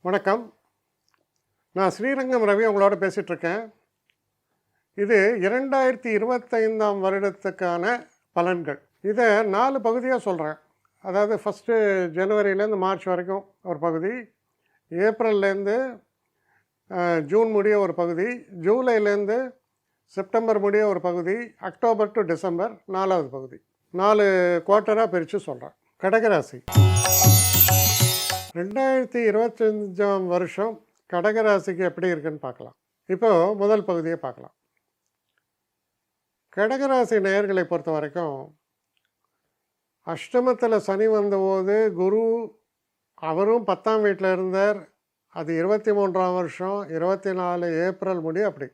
வணக்கம். நான் ஸ்ரீரங்கம் ரவி உங்களோட பேசிகிட்ருக்கேன். இது 2025ஆம் வருடத்துக்கான பலன்கள். இதை 4 பகுதியாக சொல்கிறேன். அதாவது ஃபஸ்ட்டு ஜனவரியிலேருந்து மார்ச் வரைக்கும் ஒரு பகுதி, ஏப்ரல்லேருந்து ஜூன் முடிய ஒரு பகுதி, ஜூலைலேருந்து செப்டம்பர் முடிய ஒரு பகுதி, அக்டோபர் டு டிசம்பர் 4வது பகுதி. 4 குவார்ட்டராக பிரித்து சொல்கிறேன். கடகராசி 2025ஆம் வருஷம் கடகராசிக்கு எப்படி இருக்குன்னு பார்க்கலாம். இப்போது முதல் பகுதியை பார்க்கலாம். கடகராசி நேயர்களை பொறுத்த வரைக்கும் அஷ்டமத்தில் சனி வந்தபோது குரு அவரும் 10ஆம் வீட்டில் இருந்தார். அது 23ஆம் வருஷம் 24 ஏப்ரல் முடி. அப்படி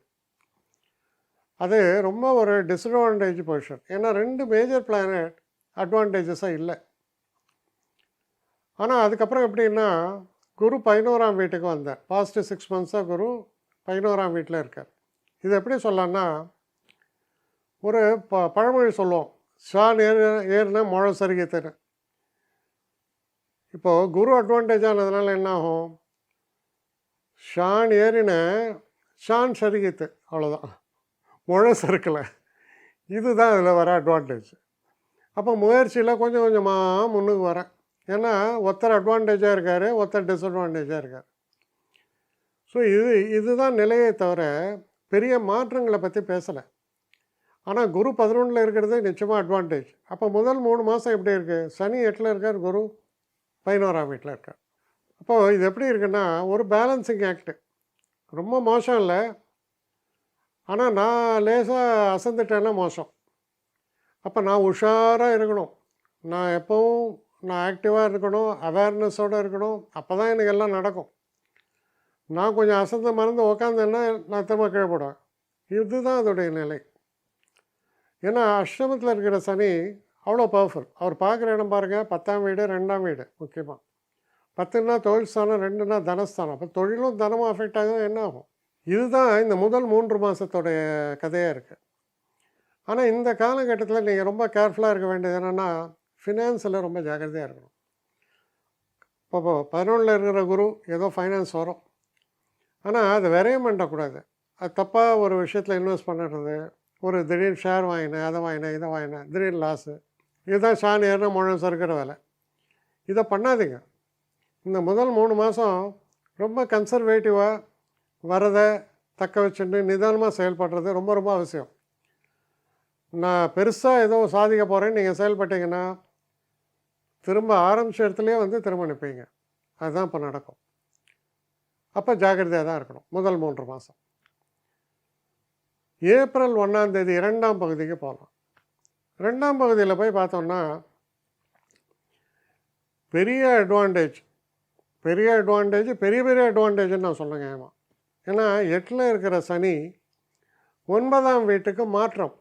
அது ரொம்ப ஒரு டிஸ்அட்வான்டேஜ் பொசிஷன். ஏன்னா 2 மேஜர் பிளானட் அட்வான்டேஜஸாக இல்லை. ஆனால் அதுக்கப்புறம் எப்படின்னா குரு 11ஆம் வீட்டுக்கு வந்தார். பாஸ்ட் 6 மந்த்ஸாக குரு 11ஆம் வீட்டில் இருக்கார். இது எப்படி சொல்லலாம்னா, ஒரு பழமொழி சொல்லுவோம், ஷான் ஏறுனா முழை சருகித்துன்னு. இப்போது குரு அட்வான்டேஜ் ஆனதுனால என்ன ஆகும், ஷான் ஏறின ஷான் சருகித்து, அவ்வளோதான், முழை சறுக்கலை. இதுதான் அதில் வர அட்வான்டேஜ். அப்போ முயற்சியில் கொஞ்சம் கொஞ்சமாக முன்னுக்கு வரேன். ஏன்னா ஒருத்தர் அட்வான்டேஜாக இருக்கார், ஒருத்தர் டிஸ்அட்வான்டேஜாக இருக்கார். ஸோ இதுதான் நிலையை தவிர பெரிய மாற்றங்களை பற்றி பேசலை. ஆனால் குரு 11ல் இருக்கிறது நிச்சயமாக அட்வான்டேஜ். அப்போ முதல் 3 மாதம் எப்படி இருக்குது, சனி 8ல் இருக்கார், குரு 11ஆம் வீட்டில் இருக்கார். அப்போது இது எப்படி இருக்குன்னா ஒரு பேலன்சிங் ஆக்டு. ரொம்ப மோசம் இல்லை, ஆனால் நான் லேசாக அசந்துட்டேன்னா மோசம். அப்போ நான் உஷாராக இருக்கணும், நான் எப்போவும் நான் ஆக்டிவாக இருக்கணும், அவேர்னஸோடு இருக்கணும். அப்போ தான் எனக்கு எல்லாம் நடக்கும். நான் கொஞ்சம் அசந்த மறந்து உக்காந்தேன்னா நான் திரும்ப கீழே போடுவேன். இதுதான் அதோடைய நிலை. ஏன்னா அஷ்டமத்தில் இருக்கிற சனி அவ்வளோ பவர்ஃபுல். அவர் பார்க்குற இடம் பாருங்கள், 10ஆம் வீடு 2ஆம் வீடு. முக்கியமாக 10ன்னா தொழில் ஸ்தானம், 2ன்னா தனஸ்தானம். அப்போ தொழிலும் தனமும் அஃபெக்ட் ஆகுது. என்ன ஆகும்? இதுதான் இந்த முதல் 3 மாதத்தோடைய கதையாக இருக்குது. ஆனால் இந்த காலகட்டத்தில் நீங்கள் ரொம்ப கேர்ஃபுல்லாக இருக்க வேண்டியது என்னென்னா, ஃபினான்ஸில் ரொம்ப ஜாக்கிரதையாக இருக்கணும். இப்போ 11ல் இருக்கிற குரு ஏதோ ஃபைனான்ஸ் வரும், ஆனால் அதை விரையம் பண்ணக்கூடாது. அது தப்பாக ஒரு விஷயத்தில் இன்வெஸ்ட் பண்ணுறது, ஒரு திடீர்னு ஷேர் வாங்கினேன், அதை வாங்கினேன், இதை வாங்கினேன், திடீர்னு லாஸு. இதுதான் ஷான் ஏறினா முழம் சறுக்கிற வேலை. இதை பண்ணாதீங்க. இந்த முதல் 3 மாதம் ரொம்ப கன்சர்வேட்டிவாக வரதை தக்க வச்சுட்டு நிதானமாக செயல்படுறது ரொம்ப ரொம்ப அவசியம். நான் பெருசாக ஏதோ சாதிக்க போகிறேன்னு நீங்கள் செயல்பட்டீங்கன்னா திரும்ப ஆரம்பித்த இடத்துலையே திரும்ப நிற்பீங்க. அதுதான் இப்போ நடக்கும். அப்போ ஜாக்கிரதையாக தான் இருக்கணும் முதல் 3 மாதம். ஏப்ரல் 1ஆம் தேதி 2ஆம் பகுதிக்கு போகலாம். 2ஆம் பகுதியில் போய் பார்த்தோம்னா பெரிய அட்வான்டேஜ் பெரிய அட்வான்டேஜ்னு நான் சொல்லுங்க. ஏமா, ஏன்னா 8ல் இருக்கிற சனி 9ஆம் வீட்டுக்கு மாற்றம்.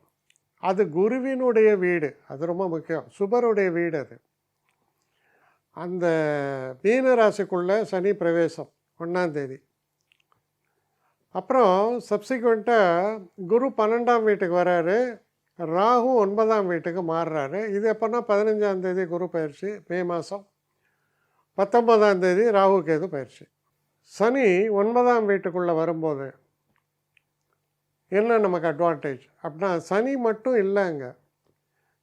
அது குருவினுடைய வீடு, அது ரொம்ப முக்கியம், சுபருடைய வீடு. அது அந்த மீன ராசிக்குள்ளே சனி பிரவேசம் 1ஆம் தேதி. அப்புறம் சப்சிக்வெண்ட்டாக குரு 12ஆம் வீட்டுக்கு வராரு, ராகு 9ஆம் வீட்டுக்கு மாறுறாரு. இது எப்போனா 15ஆம் தேதி குரு பயிற்சி, மே மாதம். 19ஆம் தேதி ராகு கேது பயிற்சி. சனி 9ஆம் வீட்டுக்குள்ளே வரும்போது என்ன நமக்கு அட்வான்டேஜ் அப்படின்னா, சனி மட்டும் இல்லைங்க,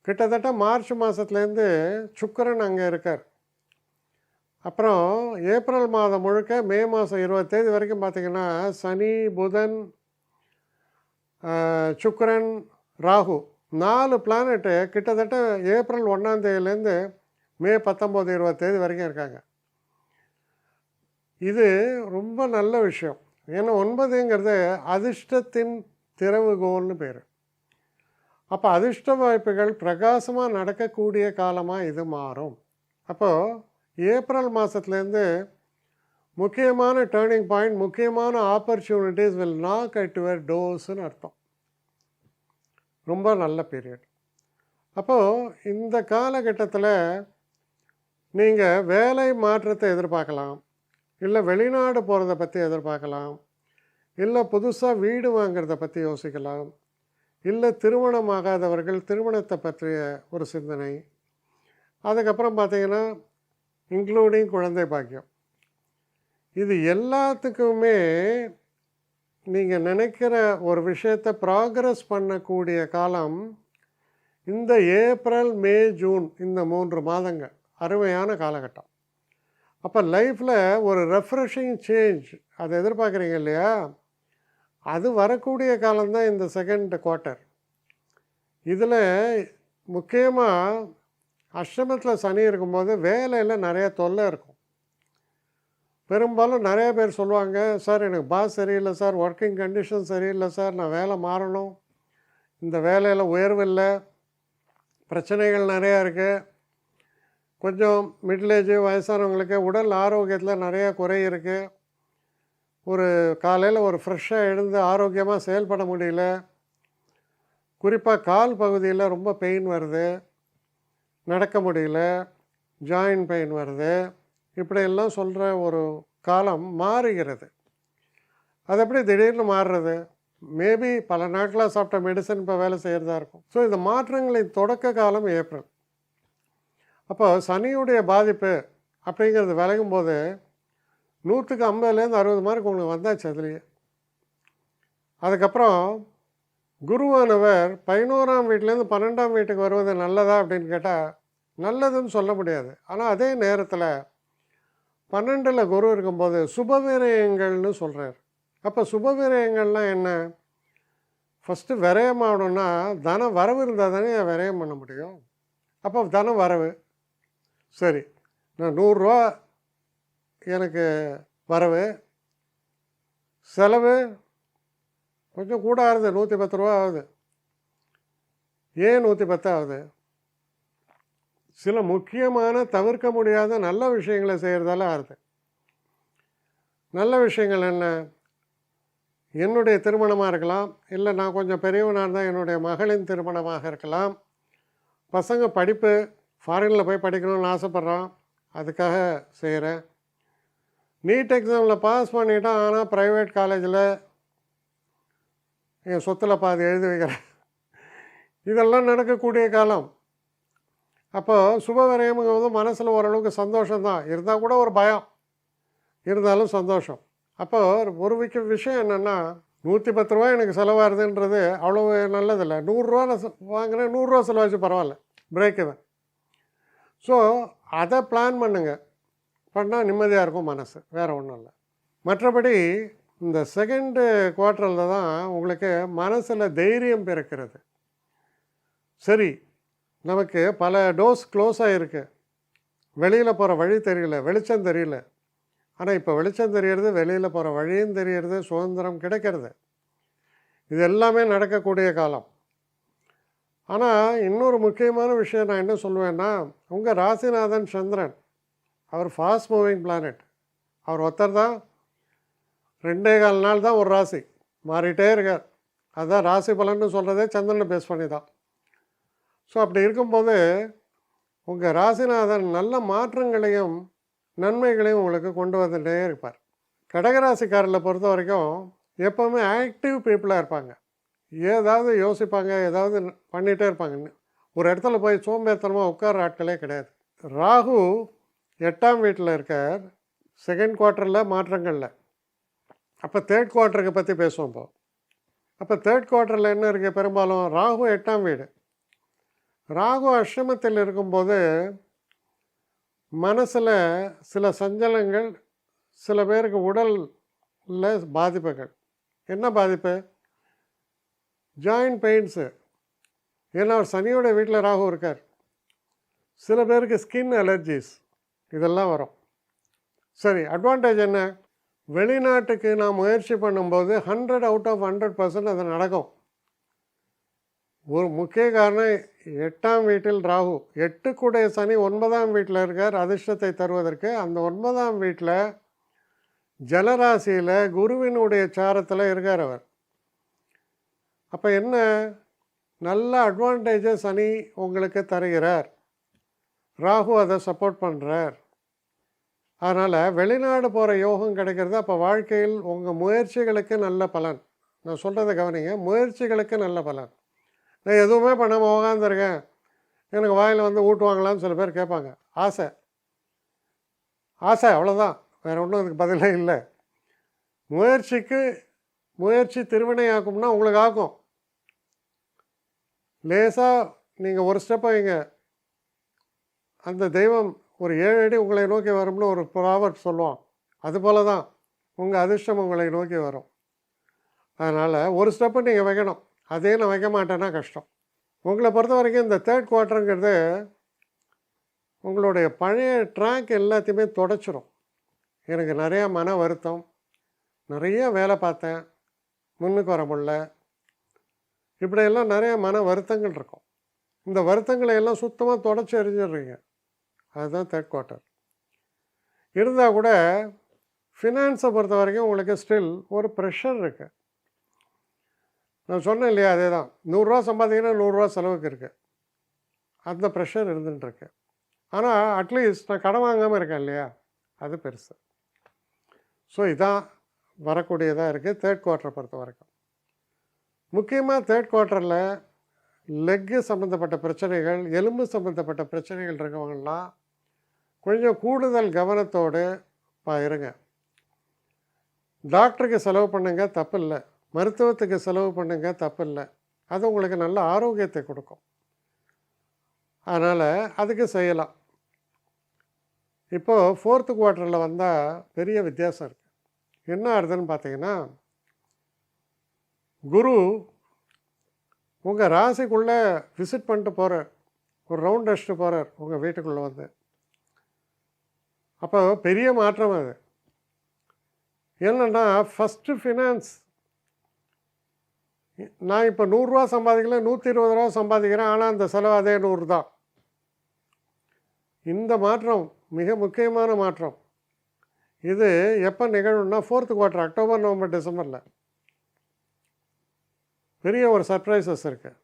கிட்டத்தட்ட மார்ச் மாதத்துலேருந்து சுக்கிரன் அங்கே இருக்கார். அப்புறம் ஏப்ரல் மாதம் முழுக்க மே மாதம் 20 தேதி வரைக்கும் பார்த்திங்கன்னா சனி, புதன், சுக்கிரன், ராகு 4 பிளானட்டு கிட்டத்தட்ட ஏப்ரல் 1ஆம் தேதியிலேருந்து மே 19, 20 தேதி வரைக்கும் இருக்காங்க. இது ரொம்ப நல்ல விஷயம். ஏன்னா 9ங்கிறது அதிர்ஷ்டத்தின் திறவுகோல்னு பேர். அப்போ அதிர்ஷ்ட வாய்ப்புகள் பிரகாசமாக நடக்கக்கூடிய காலமாக இது மாறும். அப்போது ஏப்ரல் மாதத்துலேருந்து முக்கியமான டேர்னிங் பாயிண்ட், முக்கியமான opportunities will knock at your டோர்ஸ்னு அர்த்தம். ரொம்ப நல்ல பீரியட். அப்போது இந்த காலகட்டத்தில் நீங்கள் வேலை மாற்றத்தை எதிர்பார்க்கலாம், இல்லை வெளிநாடு போகிறத பற்றி எதிர்பார்க்கலாம், இல்லை புதுசாக வீடு வாங்கிறத பற்றி யோசிக்கலாம், இல்லை திருமணமாகாதவர்கள் திருமணத்தை பற்றிய ஒரு சிந்தனை. அதுக்கப்புறம் பார்த்திங்கன்னா இன்க்ளூடிங் குழந்தை பாக்கியம். இது எல்லாத்துக்குமே நீங்கள் நினைக்கிற ஒரு விஷயத்தை ப்ராக்ரஸ் பண்ணக்கூடிய காலம் இந்த ஏப்ரல், மே, ஜூன் இந்த 3 மாதங்கள் அருமையான காலகட்டம். அப்போ லைஃப்பில் ஒரு ரெஃப்ரெஷிங் சேஞ்ச் அதை எதிர்பார்க்குறீங்க இல்லையா, அது வரக்கூடிய காலம்தான் இந்த செகண்ட் குவார்ட்டர். இதில் முக்கியமாக அஷ்டமத்தில் சனி இருக்கும்போது வேலையில் நிறைய தொல்லை இருக்கும். பெரும்பாலும் நிறைய பேர் சொல்லுவாங்க, சார் எனக்கு பாஸ் சரியில்லை சார், ஒர்க்கிங் கண்டிஷன் சரியில்லை சார், நான் வேலை மாறணும், இந்த வேலையில் உயர்வு இல்லை, பிரச்சனைகள் நிறையா இருக்குது, கொஞ்சம் மிடில் ஏஜ் வயசானவங்களுக்கு உடல் ஆரோக்கியத்தில் நிறைய குறை இருக்குது, ஒரு காலையில் ஒரு ஃப்ரெஷ்ஷாக எழுந்து ஆரோக்கியமாக செயல்பட முடியல, குறிப்பாக கால் பகுதியில் ரொம்ப பெயின் வருது, நடக்க முடியல, ஜாயின்ட் பெயின் வருது, இப்படியெல்லாம் சொல்கிற ஒரு காலம் மாறுகிறது. அது எப்படி திடீர்னு மாறுறது? மேபி பல நாட்களாக சாப்பிட்ட மெடிசன் இப்போ வேலை செய்கிறதா இருக்கும். ஸோ இந்த மாற்றங்களின் தொடக்க காலம் ஏப்ரல். அப்போ சனியுடைய பாதிப்பு அப்படிங்கிறது விலகும் போது 100க்கு 50லேருந்து 60 மார்க் உங்களுக்கு வந்தாச்சு அதுலேயே. அதுக்கப்புறம் குருவானவர் 11ஆம் வீட்டிலேருந்து 12ஆம் வீட்டுக்கு வருவது நல்லதா அப்படின்னு கேட்டால் நல்லதுன்னு சொல்ல முடியாது. ஆனால் அதே நேரத்தில் 12ல் குரு இருக்கும்போது சுபவிரயங்கள்னு சொல்கிறார். அப்போ சுபவிரயங்கள்லாம் என்ன? ஃபஸ்ட்டு விரயமாகணுன்னா தன வரவு இருந்தால் தானே விரயம் பண்ண முடியும். அப்போ தன வரவு சரி, நான் 100 எனக்கு வரவு, செலவு கொஞ்சம் கூட ஆகுது, 110 ஆகுது. ஏன் 110 ஆகுது? சில முக்கியமான தவிர்க்க முடியாத நல்ல விஷயங்களை செய்கிறதால ஆகுது. நல்ல விஷயங்கள் என்ன? என்னுடைய திருமணமாக இருக்கலாம், இல்லை நான் கொஞ்சம் பெரியவனாக இருந்தால் என்னுடைய மகளின் திருமணமாக இருக்கலாம், பசங்க படிப்பு ஃபாரினில் போய் படிக்கணும்னு ஆசைப்பட்றான், அதுக்காக செய்கிறேன், நீட் எக்ஸாமில் பாஸ் பண்ணிட்டான், ஆனால் ப்ரைவேட் காலேஜில் என் சொத்தில் பாதி எழுதி வைக்கிறேன், இதெல்லாம் நடக்கக்கூடிய காலம். அப்போது சுபவிரயம்ங்கிறது மனசில் ஓரளவுக்கு சந்தோஷம்தான், இருந்தால் கூட ஒரு பயம், இருந்தாலும் சந்தோஷம். அப்போது ஒரு விஷயம் என்னென்னா, 110 ரூபா எனக்கு செலவாகுதுன்றது அவ்வளோ நல்லதில்லை. 100 ரூபா நான் வாங்குகிறேன், 100 ரூபா செலவாச்சு பரவாயில்ல, பிரேக் இவன். ஸோ அதை பிளான் பண்ணுங்கள், பண்ணால் நிம்மதியாக இருக்கும் மனசு, வேறு ஒன்றும் இல்லை. மற்றபடி இந்த செகண்டு குவார்ட்டரில் தான் உங்களுக்கு மனசில் தைரியம் பிறக்கிறது. சரி, நமக்கு பல டோர்ஸ் க்ளோஸ் ஆகிருக்கு, வெளியில் போகிற வழி தெரியல, வெளிச்சம் தெரியல. ஆனால் இப்போ வெளிச்சம் தெரியறது, வெளியில் போகிற வழியும் தெரியறது, சுதந்திரம் கிடைக்கிறது, இது எல்லாமே நடக்கக்கூடிய காலம். ஆனால் இன்னொரு முக்கியமான விஷயம் நான் என்ன சொல்லுவேன்னா, உங்கள் ராசிநாதன் சந்திரன், அவர் ஃபாஸ்ட் மூவிங் பிளானட், அவர் ஒருத்தர் தான், 2.25 நாள் தான் ஒரு ராசி, மாறிட்டே இருக்கார். அதுதான் ராசி பலன்னு சொல்கிறதே சந்திரனை பேஸ் பண்ணி தான். ஸோ அப்படி இருக்கும்போது உங்கள் ராசிநாதன் நல்ல மாற்றங்களையும் நன்மைகளையும் உங்களுக்கு கொண்டு வந்துகிட்டே இருப்பார். கடகராசிக்காரர்களை பொறுத்த வரைக்கும் எப்போவுமே ஆக்டிவ் பீப்புளாக இருப்பாங்க, ஏதாவது யோசிப்பாங்க, ஏதாவது பண்ணிகிட்டே இருப்பாங்க. ஒரு இடத்துல போய் சோம்பேறித்தனமாக உட்கார ஆட்களே கிடையாது. ராகு 8ஆம் வீட்டில் இருக்கார், செகண்ட் குவார்ட்டரில் மாற்றங்களில். அப்போ தேர்ட் குவார்ட்டருக்கு பற்றி பேசுவோம் இப்போ. அப்போ தேர்ட் குவார்ட்டரில் என்ன இருக்குது? பெரும்பாலும் ராகு 8ஆம் வீடு. ராகு அஷ்டமத்தில் இருக்கும்போது மனசில் சில சஞ்சலங்கள், சில பேருக்கு உடலில் பாதிப்புகள். என்ன பாதிப்பு? Joint pains. ஏன்னா அவர் சனியோட வீட்டில் ராகு இருக்கார். சில பேருக்கு ஸ்கின் அலர்ஜிஸ், இதெல்லாம் வரும். சரி, அட்வான்டேஜ் என்ன? வெளிநாட்டுக்கு நான் முயற்சி பண்ணும்போது 100 out of 100% அது நடக்கும். ஒரு முக்கிய காரணம் 8ஆம் வீட்டில் ராகு, 8 சனி 9ஆம் வீட்டில் இருக்கார் அதிர்ஷ்டத்தை தருவதற்கு. அந்த 9ஆம் வீட்டில் ஜலராசியில் குருவினுடைய சாரத்தில் இருக்கார் அவர். அப்போ என்ன, நல்ல அட்வான்டேஜை சனி உங்களுக்கு தருகிறார், ராகு அதை சப்போர்ட் பண்ணுறார். அதனால் வெளிநாடு போகிற யோகம் கிடைக்கிறது. அப்போ வாழ்க்கையில் உங்கள் முயற்சிகளுக்கு நல்ல பலன். நான் சொல்கிறத கவனிங்க, முயற்சிகளுக்கு நல்ல பலன். நான் எதுவுமே பண்ணாமல் உக்காந்துருக்கேன், எனக்கு வாயில் வந்து ஊட்டுவாங்களான்னு சில பேர் கேட்பாங்க. ஆசை, ஆசை, அவ்வளோதான். வேறு ஒன்றும் அதுக்கு பதிலே இல்லை. முயற்சி திருவினையாக்கும்னா உங்களுக்கு ஆக்கும். லேசாக நீங்கள் ஒரு ஸ்டெப் வைங்க, அந்த தெய்வம் ஒரு 7 அடி உங்களை நோக்கி வரும்னு ஒரு ப்ராவர்ப் சொல்லுவோம். அதுபோல தான் உங்கள் அதிர்ஷ்டம் உங்களை நோக்கி வரும். அதனால் ஒரு ஸ்டெப்பு நீங்கள் வைக்கணும். அதே நான் வைக்க மாட்டேன்னா கஷ்டம். உங்களை பொறுத்த வரைக்கும் இந்த 3rd குவார்ட்டருங்கிறது உங்களுடைய பழைய ட்ராக் எல்லாத்தையுமே தொடச்சிரும். எனக்கு நிறையா மன வருத்தம், நிறைய வேலை பார்த்தேன், முன்னுக்கு வர முடியல, இப்படியெல்லாம் நிறைய மன வருத்தங்கள் இருக்கும். இந்த வருத்தங்களை எல்லாம் சுத்தமாக தொடச்சி எறிஞ்சிடுறீங்க. அதுதான் 3rd குவார்ட்டர். இருந்தால் கூட ஃபினான்ஸை பொறுத்த வரைக்கும் உங்களுக்கு ஸ்டில் ஒரு ப்ரெஷர் இருக்குது. நான் சொன்னேன் இல்லையா, அதே தான். 100 சம்பாதிங்கன்னா 100 செலவுக்கு இருக்குது. அந்த ப்ரெஷர் இருந்துட்டுருக்கு. ஆனால் அட்லீஸ்ட் நான் கடன் வாங்காமல் இருக்கேன் இல்லையா, அது பெருசு. ஸோ இதான் வரக்கூடியதாக இருக்குது 3rd குவார்ட்டரை பொறுத்த வரைக்கும். முக்கியமாக 3rd குவார்ட்டரில் லெக்கு சம்மந்தப்பட்ட பிரச்சனைகள், எலும்பு சம்மந்தப்பட்ட பிரச்சனைகள் இருக்கவங்களாம் கொஞ்சம் கூடுதல் கவனத்தோடு இருங்க. டாக்டருக்கு செலவு பண்ணுங்க, தப்பு இல்லை. மருத்துவத்துக்கு செலவு பண்ணுங்க, தப்பு இல்லை. அது உங்களுக்கு நல்ல ஆரோக்கியத்தை கொடுக்கும். அதனால் அதுக்கு செய்யலாம். இப்போது 4th குவார்ட்டரில் வந்தால் பெரிய வித்தியாசம் இருக்குது. என்ன ஆகுதுன்னு பார்த்தீங்கன்னா, குரு உங்கள் ராசிக்குள்ளே விசிட் பண்ணிட்டு போகிறார், ஒரு ரவுண்ட் அடிச்சுட்டு போகிறார் உங்கள் வீட்டுக்குள்ளே வந்து. அப்போ பெரிய மாற்றம் அது. என்னென்னா, ஃபஸ்ட்டு ஃபினான்ஸ், நான் இப்போ 100 சம்பாதிக்கல, 120 சம்பாதிக்கிறேன், ஆனால் அந்த செலவு அதே 100 தான். இந்த மாற்றம் மிக முக்கியமான மாற்றம். இது எப்போ நிகழும்னா 4th குவார்ட்டர், அக்டோபர், நவம்பர், டிசம்பரில் பெரிய ஒரு சர்ப்ரைசஸ் இருக்குது,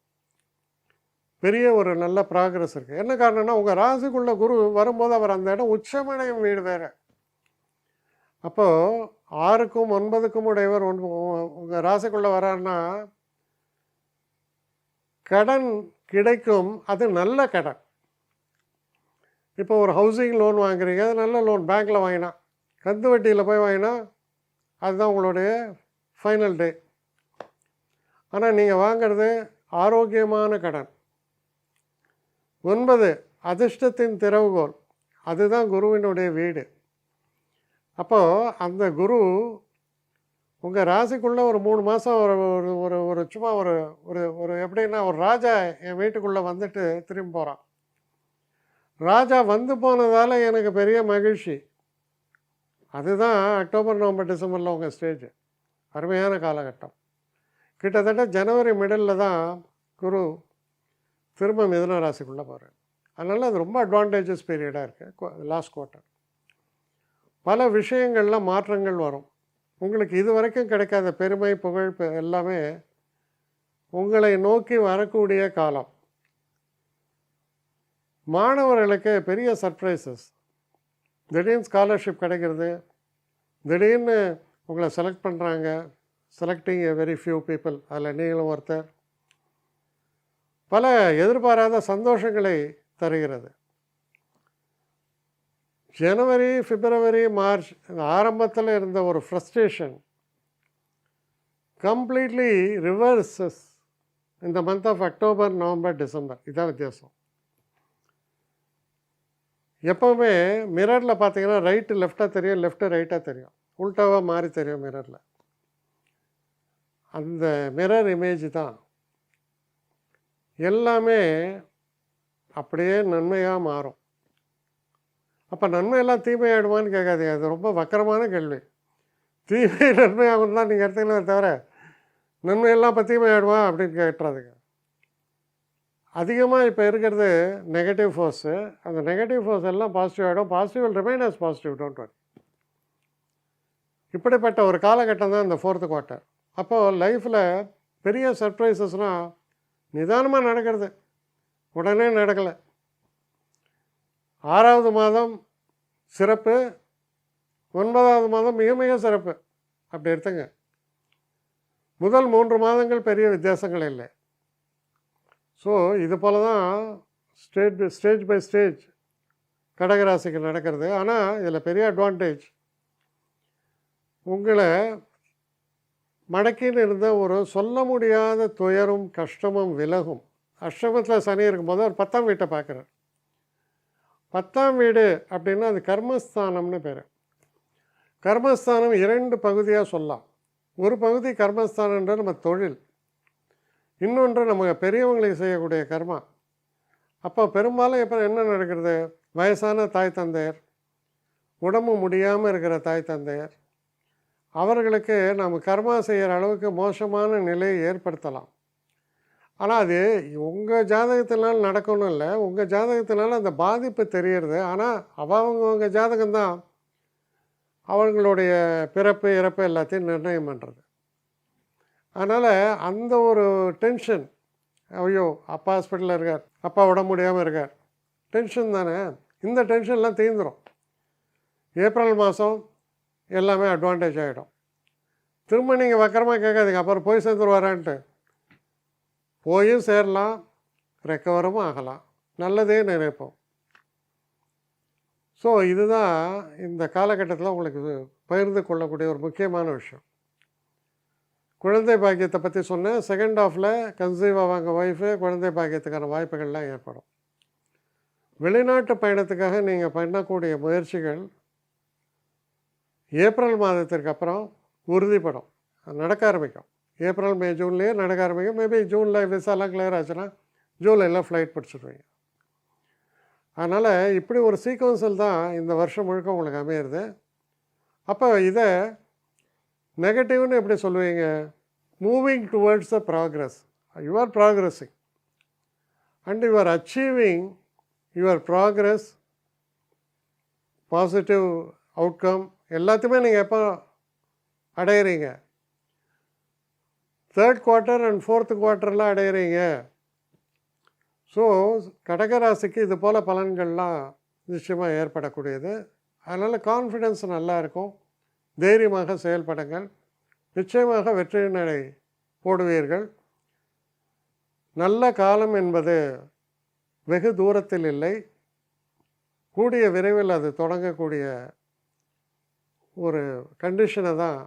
பெரிய ஒரு நல்ல ப்ராக்ரஸ் இருக்குது. என்ன காரணம்னா, உங்கள் ராசிக்குள்ள குரு வரும்போது அவர் அந்த இடம் உச்சமடையும் வீடு வேறு. அப்போது 6க்கும் 9க்கும் உடையவர் உங்கள் ராசிக்குள்ளே வராருன்னா கடன் கிடைக்கும். அது நல்ல கடன். இப்போ ஒரு ஹவுசிங் லோன் வாங்குறீங்க, அது நல்ல லோன், பேங்க்கில் வாங்கினா, கந்து வட்டியில் போய் வாங்கினா அதுதான் உங்களுடைய ஃபைனல் டே. ஆனால் நீங்கள் வாங்கிறது ஆரோக்கியமான கடன். 9 அதிர்ஷ்டத்தின் திறவுகோல், அதுதான் குருவினுடைய வீடு. அப்போது அந்த குரு உங்கள் ராசிக்குள்ளே ஒரு 3 மாதம் ஒரு ஒரு ஒரு சும்மா ஒரு ஒரு ஒரு எப்படின்னா, ஒரு ராஜா என் வீட்டுக்குள்ளே வந்துட்டு திரும்பி போகிறான். ராஜா வந்து போனதால் எனக்கு பெரிய மகிழ்ச்சி. அதுதான் அக்டோபர், நவம்பர், டிசம்பரில் உங்கள் ஸ்டேஜ். அருமையான காலகட்டம். கிட்டத்தட்ட ஜனவரி மிடில் தான் குரு திரும்ப மிதுன ராசிக்குள்ளே போகிறார். அதனால் அது ரொம்ப அட்வான்டேஜஸ் பீரியடாக இருக்குது லாஸ்ட் குவார்ட்டர். பல விஷயங்களில் மாற்றங்கள் வரும். உங்களுக்கு இது வரைக்கும் கிடைக்காத பெருமை, புகழ் எல்லாமே உங்களை நோக்கி வரக்கூடிய காலம். மாணவர்களுக்கு பெரிய சர்ப்ரைசஸ். திடீர்னு ஸ்காலர்ஷிப் கிடைக்கிறது, திடீர்னு உங்களை செலக்ட் பண்ணுறாங்க. Selecting a very few people, அதில் நீங்களும் ஒருத்தர். பல எதிர்பாராத சந்தோஷங்களை தருகிறது. ஜனவரி, பிப்ரவரி, மார்ச் ஆரம்பத்தில் இருந்த ஒரு ஃப்ரஸ்ட்ரேஷன் கம்ப்ளீட்லி ரிவர்சஸ் இந்த month of October, November, December. இதான் வித்தியாசம். எப்போவுமே மிரரில் பார்த்தீங்கன்னா ரைட்டு லெஃப்டாக தெரியும், லெஃப்ட்டு ரைட்டாக தெரியும், உல்ட்டாவாக மாறி தெரியும் மிரரில். அந்த மிரர் இமேஜ் தான் எல்லாமே அப்படியே நன்மையாக மாறும். அப்போ நன்மையெல்லாம் தீமையாயிடுமான்னு கேட்காதீங்க. அது ரொம்ப வக்கரமான கேள்வி. தீமை நன்மையாகும் தான் நீங்கள் எடுத்துக்கலே தவிர நன்மையெல்லாம் இப்போ தீமையாயிடுமா அப்படின்னு கேட்டுறாதுங்க. அதிகமாக இப்போ இருக்கிறது நெகட்டிவ் ஃபோர்ஸு. அந்த நெகட்டிவ் ஃபோர்ஸ் எல்லாம் பாசிட்டிவ் ஆகிடும். Positive will remain as positive, don't worry. இப்படிப்பட்ட ஒரு காலகட்டம் தான் இந்த 4th குவார்ட்டர். அப்போது லைஃப்பில் பெரிய சர்ப்ரைசஸ்னால் நிதானமாக நடக்கிறது, உடனே நடக்கலை. 6வது மாதம் சிறப்பு, 9வது மாதம் மிக மிக சிறப்பு. அப்படி எடுத்துங்க. முதல் 3 மாதங்கள் பெரிய வித்தியாசங்கள் இல்லை. ஸோ இது போல் தான் ஸ்டேஜ் பை ஸ்டேஜ் கடகராசிக்கு நடக்கிறது. ஆனால் இதில் பெரிய அட்வான்டேஜ், உங்களை மடக்கின்னு இருந்த ஒரு சொல்ல முடியாத துயரும் கஷ்டமும் விலகும். அஷ்டமத்தில் சனி இருக்கும்போது ஒரு 10ஆம் வீட்டை பார்க்குறார். 10ஆம் வீடு அப்படின்னா அது கர்மஸ்தானம்னு பேர். கர்மஸ்தானம் 2 பகுதியாக சொல்லலாம். ஒரு பகுதி கர்மஸ்தானன்ற நம்ம தொழில், இன்னொன்று நம்ம பெரியவங்களுக்கு செய்யக்கூடிய கர்மா. அப்போ பெரும்பாலும் இப்போ என்ன நடக்கிறது, வயசான தாய் தந்தையர், உடம்பு முடியாமல் இருக்கிற தாய் தந்தையர், அவர்களுக்கு நம்ம கர்மா செய்கிற அளவுக்கு மோசமான நிலையை ஏற்படுத்தலாம். ஆனால் அது உங்கள் ஜாதகத்தினால் நடக்கணும் இல்லை, உங்கள் ஜாதகத்தினால அந்த பாதிப்பு தெரியறது. ஆனால் அவங்கவுங்க ஜாதகம்தான் அவங்களுடைய பிறப்பு இறப்பு எல்லாத்தையும் நிர்ணயம் பண்ணுறது. அதனால் அந்த ஒரு டென்ஷன், ஐயோ அப்பா ஹாஸ்பிட்டலில் இருக்கார், அப்பா உடம்பு முடியாமல் இருக்கார், டென்ஷன் தானே. இந்த டென்ஷன்லாம் தீர்ந்துடும். ஏப்ரல் மாதம் எல்லாமே அட்வான்டேஜ் ஆகிடும். திரும்ப நீங்கள் வக்கரமாக கேட்காதீங்க அப்புறம் போய் சேர்ந்துருவாரான்ட்டு. போயும் சேரலாம், ரெக்கவரும் ஆகலாம், நல்லதே நினைப்போம். ஸோ இதுதான் இந்த காலகட்டத்தில் உங்களுக்கு பகிர்ந்து கொள்ளக்கூடிய ஒரு முக்கியமான விஷயம். குழந்தை பாக்கியத்தை பற்றி சொன்னேன். செகண்ட் ஹாஃபில் கன்சீவ் ஆவாங்க ஒய்ஃபு, குழந்தை பாக்கியத்துக்கான வாய்ப்புகள்லாம் ஏற்படும். வெளிநாட்டு பயணத்துக்காக நீங்கள் பண்ணக்கூடிய முயற்சிகள் ஏப்ரல் மாதத்திற்கு அப்புறம் உறுதிப்படும், நடக்க ஆரம்பிக்கும். ஏப்ரல் மே ஜூன்லேயே நடக்க ஆரம்பிக்கும். மேபி ஜூனில் விசாலாம் கிளியர் ஆச்சுன்னா ஜூலையில் ஃப்ளைட் பிடிச்சிடுவீங்க. அதனால் இப்படி ஒரு சீக்வன்ஸில் தான் இந்த வருஷம் முழுக்க உங்களுக்கு அமையிறது. அப்போ இதை நெகட்டிவ்னு எப்படி சொல்லுவீங்க? Moving towards the progress. You are progressing and you are achieving your progress, positive outcome எல்லாத்தையுமே நீங்கள் எப்போ அடையிறீங்க? 3rd குவார்ட்டர் அண்ட் 4th குவார்ட்டரில் அடையிறீங்க. ஸோ கடகராசிக்கு இது போல் பலன்கள்லாம் நிச்சயமாக ஏற்படக்கூடியது. அதனால் கான்ஃபிடென்ஸ் நல்லா இருக்கும். தைரியமாக செயல்படுங்கள், நிச்சயமாக வெற்றி நடை போடுவீர்கள். நல்ல காலம் என்பது வெகு தூரத்தில் இல்லை, கூடிய விரைவில் அது தொடங்கக்கூடிய ஒரு கண்டிஷனை தான்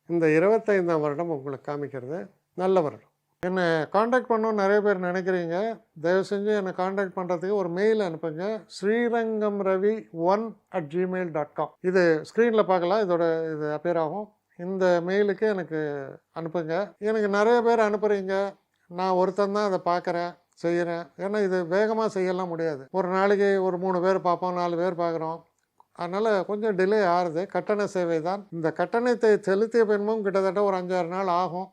இந்த 25ஆம் வருடம் உங்களுக்கு காமிக்கிறது. நல்ல வருடம். என்னை காண்டாக்ட் பண்ணணும்னு நிறைய பேர் நினைக்கிறீங்க. தயவு செஞ்சு என்னை காண்டாக்ட் பண்ணுறதுக்கு ஒரு மெயில் அனுப்புங்க, srirangamravi1@gmail.com. இது ஸ்க்ரீனில் பார்க்கலாம், இது அப்பியர் ஆகும். இந்த மெயிலுக்கு எனக்கு அனுப்புங்க. எனக்கு நிறைய பேர் அனுப்புகிறீங்க, நான் ஒருத்தன் தான் அதை பார்க்குறேன், செய்கிறேன். ஏன்னா இது வேகமாக செய்யலாம் முடியாது. ஒரு நாளைக்கு ஒரு 3 பேர் பார்ப்போம், 4 பேர் பார்க்குறோம். அதனால் கொஞ்சம் டிலே ஆகுது. கட்டண சேவை தான். இந்த கட்டணத்தை செலுத்திய பின்பும் கிட்டத்தட்ட ஒரு 5-6 நாள் ஆகும்.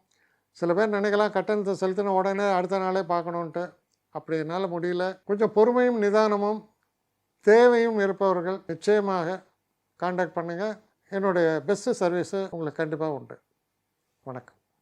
சில பேர் நினைக்கலாம் கட்டணத்தை செலுத்தின உடனே அடுத்த நாளே பார்க்கணுன்ட்டு. அப்படி என்னால் முடியல. கொஞ்சம் பொறுமையும் நிதானமும் தேவையும் இருப்பவர்கள் நிச்சயமாக காண்டாக்ட் பண்ணுங்கள். என்னுடைய பெஸ்ட்டு சர்வீஸு உங்களுக்கு கண்டிப்பாக உண்டு. வணக்கம்.